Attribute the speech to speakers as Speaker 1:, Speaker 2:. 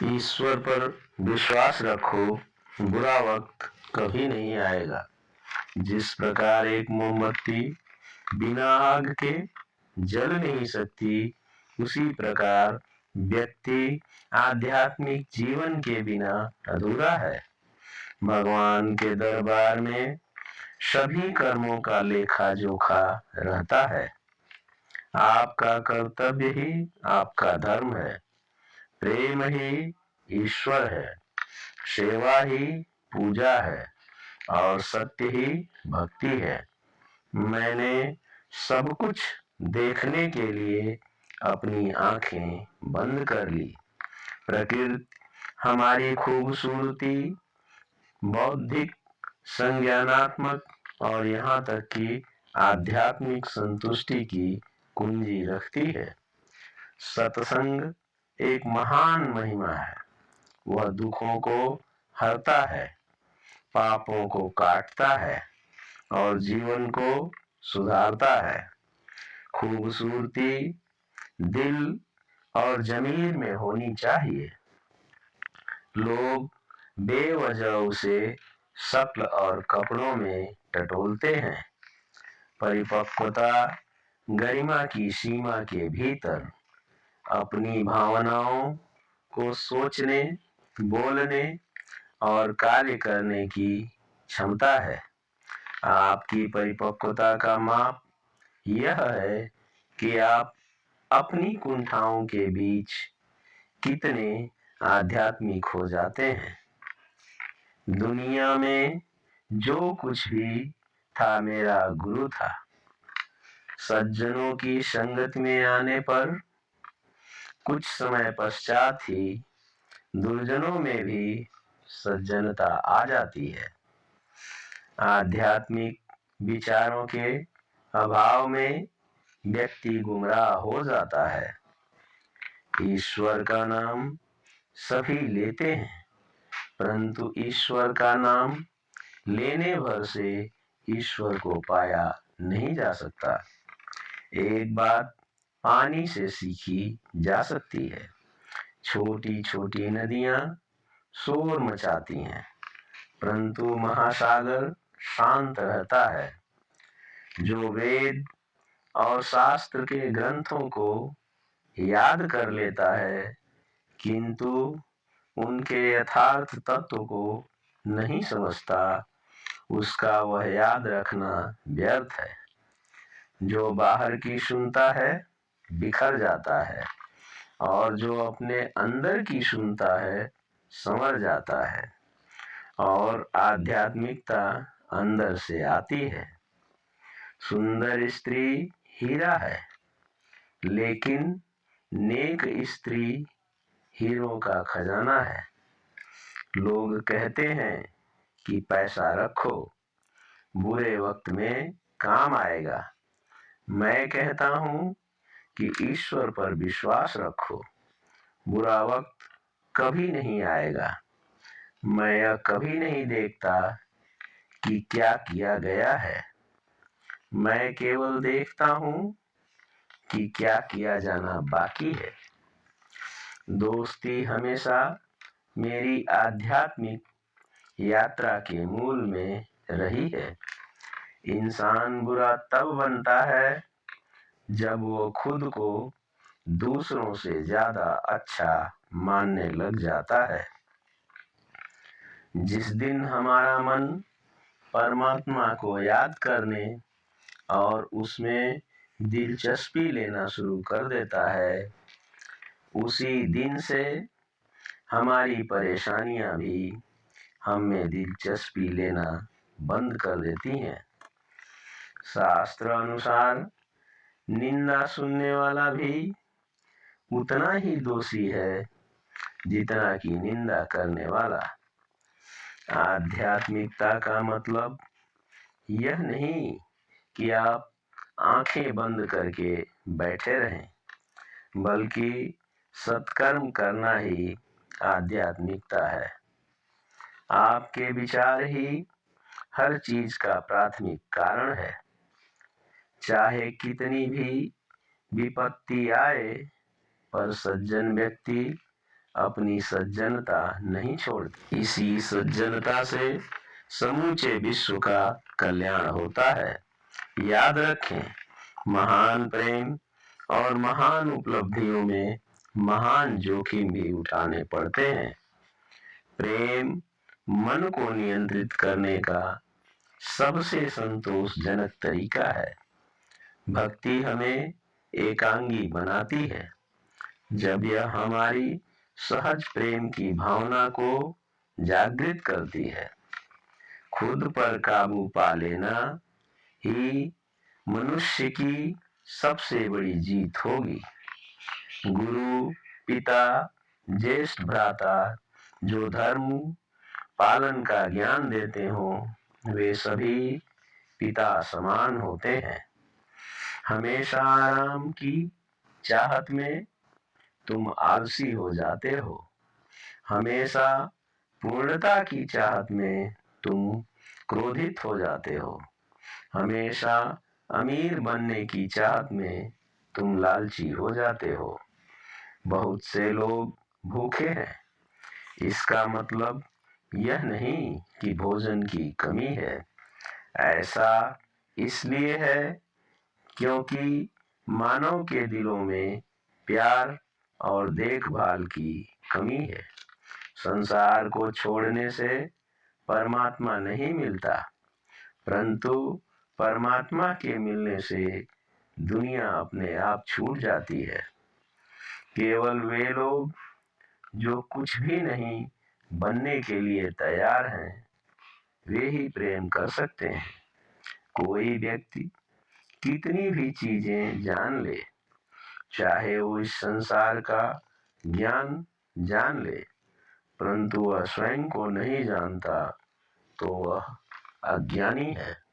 Speaker 1: ईश्वर पर विश्वास रखो, बुरा वक्त कभी नहीं आएगा। जिस प्रकार एक मोमबत्ती बिना आग के जल नहीं सकती, उसी प्रकार व्यक्ति आध्यात्मिक जीवन के बिना अधूरा है। भगवान के दरबार में सभी कर्मों का लेखा जोखा रहता है। आपका कर्तव्य ही आपका धर्म है, प्रेम ही ईश्वर है, सेवा ही पूजा है और सत्य ही भक्ति है। मैंने सब कुछ देखने के लिए अपनी आंखें बंद कर ली। प्रकृति हमारी खूबसूरती, बौद्धिक, संज्ञानात्मक और यहाँ तक कि आध्यात्मिक संतुष्टि की कुंजी रखती है। सत्संग एक महान महिमा है। वह दुखों को हरता है, पापों को काटता है और जीवन को सुधारता है। खूबसूरती दिल और जमीर में होनी चाहिए। लोग बेवजह उसे शक्ल और कपड़ों में टटोलते हैं। परिपक्वता गरिमा की सीमा के भीतर अपनी भावनाओं को सोचने, बोलने और कार्य करने की क्षमता है। आपकी परिपक्वता का माप यह है कि आप अपनी कुंठाओं के बीच कितने आध्यात्मिक हो जाते हैं। दुनिया में जो कुछ भी था मेरा गुरु था। सज्जनों की संगत में आने पर कुछ समय पश्चात ही दुर्जनों में भी सज्जनता आ जाती है। आध्यात्मिक विचारों के अभाव में व्यक्ति गुमराह हो जाता है। ईश्वर का नाम सभी लेते हैं, परंतु ईश्वर का नाम लेने भर से ईश्वर को पाया नहीं जा सकता। एक बात पानी से सीखी जा सकती है। छोटी छोटी नदियां शोर मचाती हैं, परंतु महासागर शांत रहता है। जो वेद और शास्त्र के ग्रंथों को याद कर लेता है, किंतु उनके यथार्थ तत्व को नहीं समझता, उसका वह याद रखना व्यर्थ है। जो बाहर की सुनता है बिखर जाता है, और जो अपने अंदर की सुनता है संवर जाता है। और आध्यात्मिकता अंदर से आती है। सुंदर स्त्री हीरा है, लेकिन नेक स्त्री हीरों का खजाना है। लोग कहते हैं कि पैसा रखो, बुरे वक्त में काम आएगा। मैं कहता हूं कि ईश्वर पर विश्वास रखो, बुरा वक्त कभी नहीं आएगा। मैं यह कभी नहीं देखता कि क्या किया गया है, मैं केवल देखता हूं कि क्या किया जाना बाकी है। दोस्ती हमेशा मेरी आध्यात्मिक यात्रा के मूल में रही है। इंसान बुरा तब बनता है जब वो खुद को दूसरों से ज्यादा अच्छा मानने लग जाता है। जिस दिन हमारा मन परमात्मा को याद करने और उसमें दिलचस्पी लेना शुरू कर देता है, उसी दिन से हमारी परेशानियां भी हम में दिलचस्पी लेना बंद कर देती हैं। शास्त्र अनुसार निंदा सुनने वाला भी उतना ही दोषी है जितना कि निंदा करने वाला। आध्यात्मिकता का मतलब यह नहीं कि आप आंखें बंद करके बैठे रहें, बल्कि सत्कर्म करना ही आध्यात्मिकता है। आपके विचार ही हर चीज का प्राथमिक कारण है। चाहे कितनी भी विपत्ति आए, पर सज्जन व्यक्ति अपनी सज्जनता नहीं छोड़ते। इसी सज्जनता से समूचे विश्व का कल्याण होता है। याद रखें, महान प्रेम और महान उपलब्धियों में महान जोखिम भी उठाने पड़ते हैं। प्रेम मन को नियंत्रित करने का सबसे संतोषजनक तरीका है। भक्ति हमें एकांगी बनाती है। जब यह हमारी सहज प्रेम की भावना को जागृत करती है। खुद पर काबू पा लेना ही मनुष्य की सबसे बड़ी जीत होगी। गुरु, पिता, ज्येष्ठ भ्राता जो धर्म पालन का ज्ञान देते हो, वे सभी पिता समान होते हैं। हमेशा आराम की चाहत में तुम आलसी हो जाते हो। हमेशा पूर्णता की चाहत में तुम क्रोधित हो जाते हो। हमेशा अमीर बनने की चाहत में तुम लालची हो जाते हो। बहुत से लोग भूखे हैं। इसका मतलब यह नहीं कि भोजन की कमी है। ऐसा इसलिए है क्योंकि मानव के दिलों में प्यार और देखभाल की कमी है। संसार को छोड़ने से परमात्मा नहीं मिलता, परंतु परमात्मा के मिलने से दुनिया अपने आप छूट जाती है। केवल वे लोग जो कुछ भी नहीं बनने के लिए तैयार हैं, वे ही प्रेम कर सकते हैं। कोई व्यक्ति कितनी भी चीजें जान ले, चाहे वो इस संसार का ज्ञान जान ले, परंतु वह स्वयं को नहीं जानता, तो वह अज्ञानी है।